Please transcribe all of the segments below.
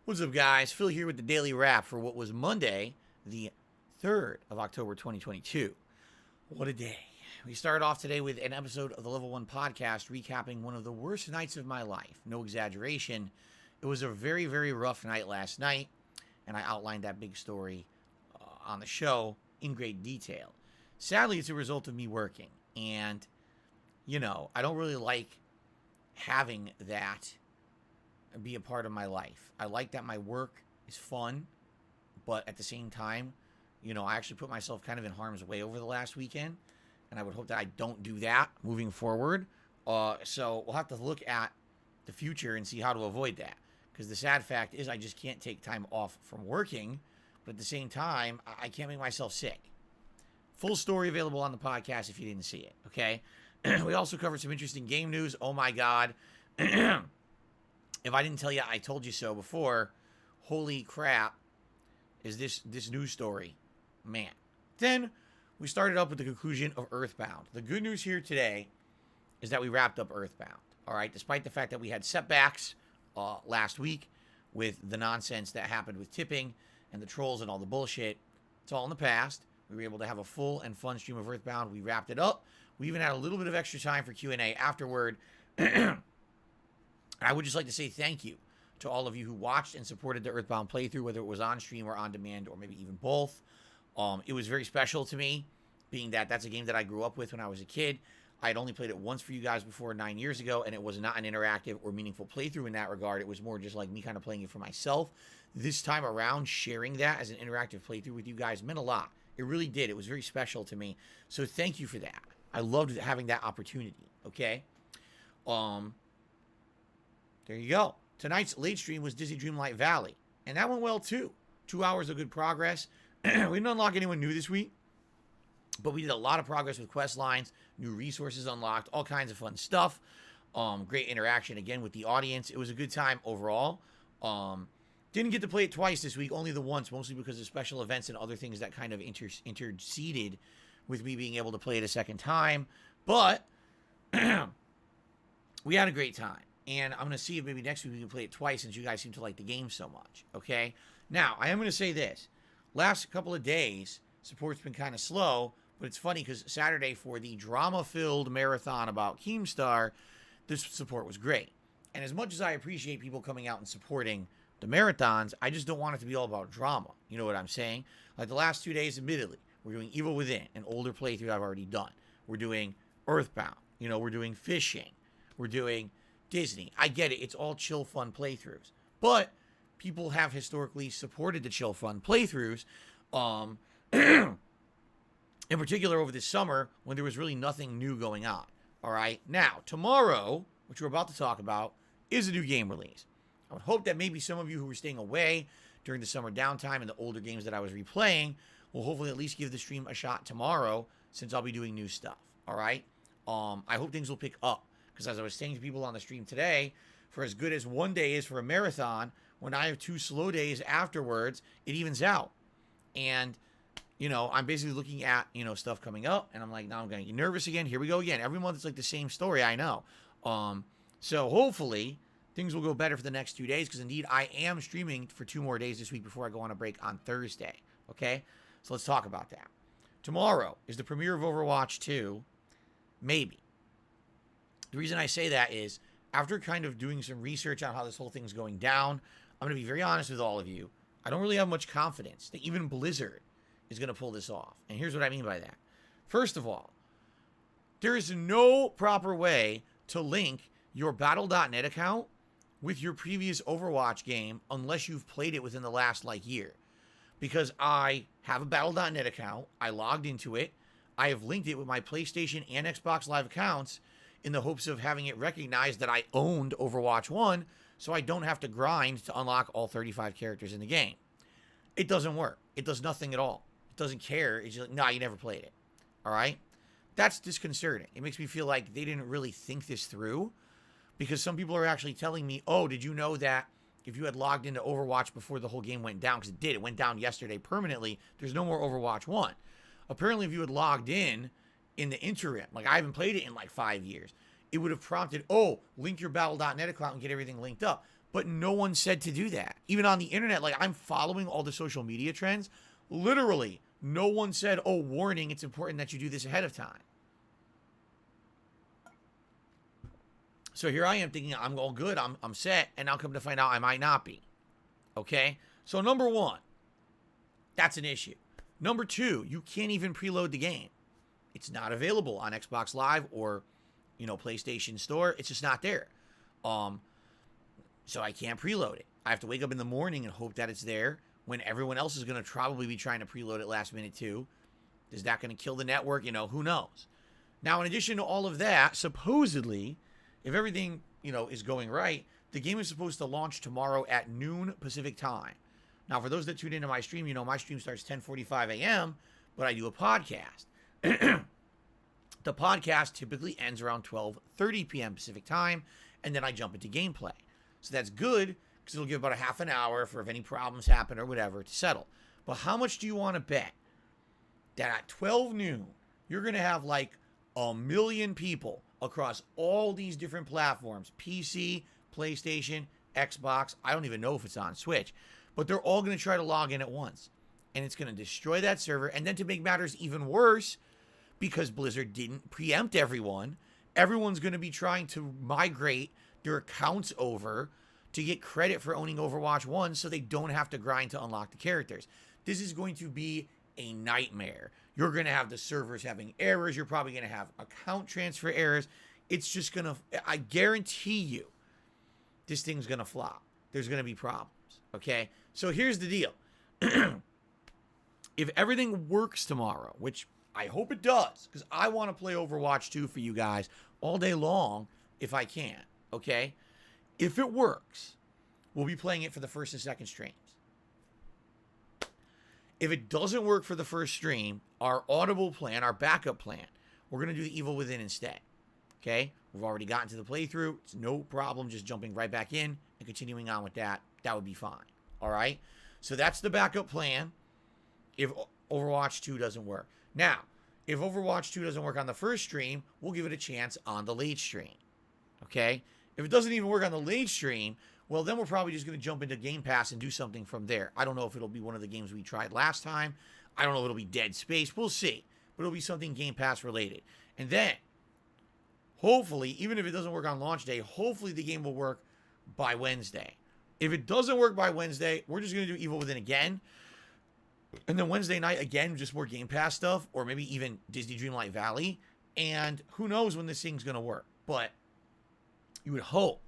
What's up, guys? Phil here with the Daily Wrap for what was Monday, the 3rd of October, 2022. What a day. We started off today with an episode of the Level 1 podcast recapping one of the worst nights of my life. No exaggeration. It was a very, very rough night last night, and I outlined that big story on the show in great detail. Sadly, it's a result of me working, and, I don't really like having that be a part of my life. I like that my work is fun, but at the same time, I actually put myself kind of in harm's way over the last weekend, and I would hope that I don't do that moving forward. So we'll have to look at the future and see how to avoid that, because the sad fact is I just can't take time off from working, but at the same time, I can't make myself sick. Full story available on the podcast if you didn't see it, okay? We also covered some interesting game news. Oh my God. If I didn't tell you I told you so before, holy crap is this news story, man. Then we started up with the conclusion of Earthbound. The good news here today is that we wrapped up Earthbound, all right? Despite the fact that we had setbacks last week with the nonsense that happened with tipping and the trolls and all the bullshit, it's all in the past. We were able to have a full and fun stream of Earthbound. We wrapped it up. We even had a little bit of extra time for Q&A afterward. I would just like to say thank you to all of you who watched and supported the Earthbound playthrough, whether it was on stream or on demand or maybe even both. It was very special to me, being that that's a game that I grew up with when I was a kid. I had only played it once for you guys before 9 years ago, and it was not an interactive or meaningful playthrough in that regard. It was more just like me kind of playing it for myself. This time around, sharing that as an interactive playthrough with you guys meant a lot. It really did. It was very special to me. So thank you for that. I loved having that opportunity, okay? There you go. Tonight's late stream was Disney Dreamlight Valley, and that went well too. 2 hours of good progress. We didn't unlock anyone new this week, but we did a lot of progress with quest lines, new resources unlocked, all kinds of fun stuff. Great interaction again with the audience. It was a good time overall. Didn't get to play it twice this week, only the once, mostly because of special events and other things that kind of interceded with me being able to play it a second time. But we had a great time. And I'm going to see if maybe next week we can play it twice, since you guys seem to like the game so much, okay? Now, I am going to say this. Last couple of days, support's been kind of slow, but it's funny because Saturday for the drama-filled marathon about Keemstar, this support was great. And as much as I appreciate people coming out and supporting the marathons, I just don't want it to be all about drama. You know what I'm saying? Like the last 2 days, admittedly, we're doing Evil Within, an older playthrough I've already done. We're doing Earthbound. We're doing Fishing. We're doing Disney. I get it. It's all chill, fun playthroughs. But people have historically supported the chill, fun playthroughs. In particular over this summer when there was really nothing new going on. All right. Now, tomorrow, which we're about to talk about, is a new game release. I would hope that maybe some of you who were staying away during the summer downtime and the older games that I was replaying will hopefully at least give the stream a shot tomorrow, since I'll be doing new stuff. All right. I hope things will pick up. Because as I was saying to people on the stream today, for as good as one day is for a marathon, when I have 2 slow days afterwards, it evens out. And, I'm basically looking at, stuff coming up, and I'm like, now I'm going to get nervous again. Here we go again. Every month it's like the same story, I know. So hopefully things will go better for the next 2 days, because indeed I am streaming for 2 more days this week before I go on a break on Thursday. Okay? So let's talk about that. Tomorrow is the premiere of Overwatch 2. Maybe. The reason I say that is, after kind of doing some research on how this whole thing's going down, I'm going to be very honest with all of you. I don't really have much confidence that even Blizzard is going to pull this off. And here's what I mean by that. First of all, there is no proper way to link your Battle.net account with your previous Overwatch game unless you've played it within the last, year. Because I have a Battle.net account. I logged into it. I have linked it with my PlayStation and Xbox Live accounts, in the hopes of having it recognized that I owned Overwatch 1, so I don't have to grind to unlock all 35 characters in the game. It doesn't work. It does nothing at all. It doesn't care. It's just like, nah, you never played it. All right? That's disconcerting. It makes me feel like they didn't really think this through, because some people are actually telling me, oh, did you know that if you had logged into Overwatch before the whole game went down, because it did, it went down yesterday permanently, there's no more Overwatch 1. Apparently, if you had logged in the interim, I haven't played it in 5 years, it would have prompted, oh, link your Battle.net account and get everything linked up. but no one said to do that. Even on the internet, like I'm following all the social media trends. Literally, no one said, oh, warning, it's important that you do this ahead of time. So here I am thinking I'm all good, I'm set, and now come to find out I might not be. Okay? So number one, that's an issue. Number two, you can't even preload the game. It's not available on Xbox Live or, PlayStation Store. It's just not there. So I can't preload it. I have to wake up in the morning and hope that it's there when everyone else is going to probably be trying to preload it last minute too. Is that going to kill the network? Who knows? Now, in addition to all of that, supposedly, if everything, is going right, the game is supposed to launch tomorrow at noon Pacific time. Now, for those that tune into my stream, my stream starts 10:45 a.m., but I do a podcast. The podcast typically ends around 12:30 p.m. Pacific time, and then I jump into gameplay. So that's good because it'll give about a half an hour for if any problems happen or whatever to settle. But how much do you want to bet that at 12 noon, you're going to have like 1 million people across all these different platforms, PC, PlayStation, Xbox, I don't even know if it's on Switch, but they're all going to try to log in at once. And it's going to destroy that server. And then to make matters even worse, because Blizzard didn't preempt everyone, everyone's going to be trying to migrate their accounts over to get credit for owning Overwatch 1 so they don't have to grind to unlock the characters. This is going to be a nightmare. You're going to have the servers having errors. You're probably going to have account transfer errors. It's just going to, I guarantee you, this thing's going to flop. There's going to be problems, okay? So here's the deal. If everything works tomorrow, which I hope it does, because I want to play Overwatch 2 for you guys all day long if I can, okay? If it works, we'll be playing it for the first and second streams. If it doesn't work for the first stream, our audible plan, our backup plan, we're going to do the Evil Within instead. Okay? We've already gotten to the playthrough. It's no problem just jumping right back in and continuing on with that. That would be fine. All right? So that's the backup plan if Overwatch 2 doesn't work. Now, if Overwatch 2 doesn't work on the first stream, we'll give it a chance on the late stream. Okay? If it doesn't even work on the late stream, well, then we're probably just going to jump into Game Pass and do something from there. I don't know if it'll be one of the games we tried last time. I don't know if it'll be Dead Space. We'll see. But it'll be something Game Pass related. And then, hopefully, even if it doesn't work on launch day, hopefully the game will work by Wednesday. If it doesn't work by Wednesday, we're just going to do Evil Within again. And then Wednesday night, again, just more Game Pass stuff. Or maybe even Disney Dreamlight Valley. And who knows when this thing's going to work. But you would hope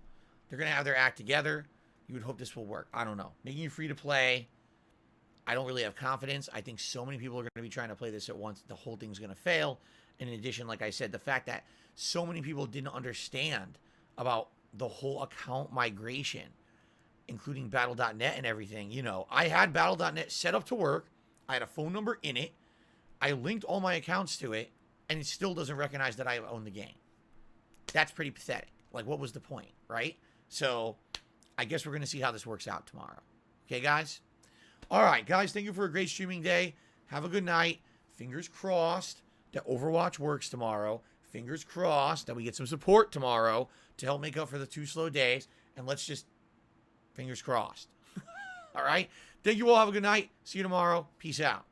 they're going to have their act together. You would hope this will work. I don't know. Making you free to play, I don't really have confidence. I think so many people are going to be trying to play this at once. The whole thing's going to fail. And in addition, like I said, the fact that so many people didn't understand about the whole account migration, including Battle.net and everything. I had Battle.net set up to work. I had a phone number in it. I linked all my accounts to it, and it still doesn't recognize that I own the game. That's pretty pathetic. Like, what was the point, right? So, I guess we're going to see how this works out tomorrow. Okay, guys? All right, guys, thank you for a great streaming day. Have a good night. Fingers crossed that Overwatch works tomorrow. Fingers crossed that we get some support tomorrow to help make up for the 2 slow days. And let's just, fingers crossed. All right? Thank you all. Have a good night. See you tomorrow. Peace out.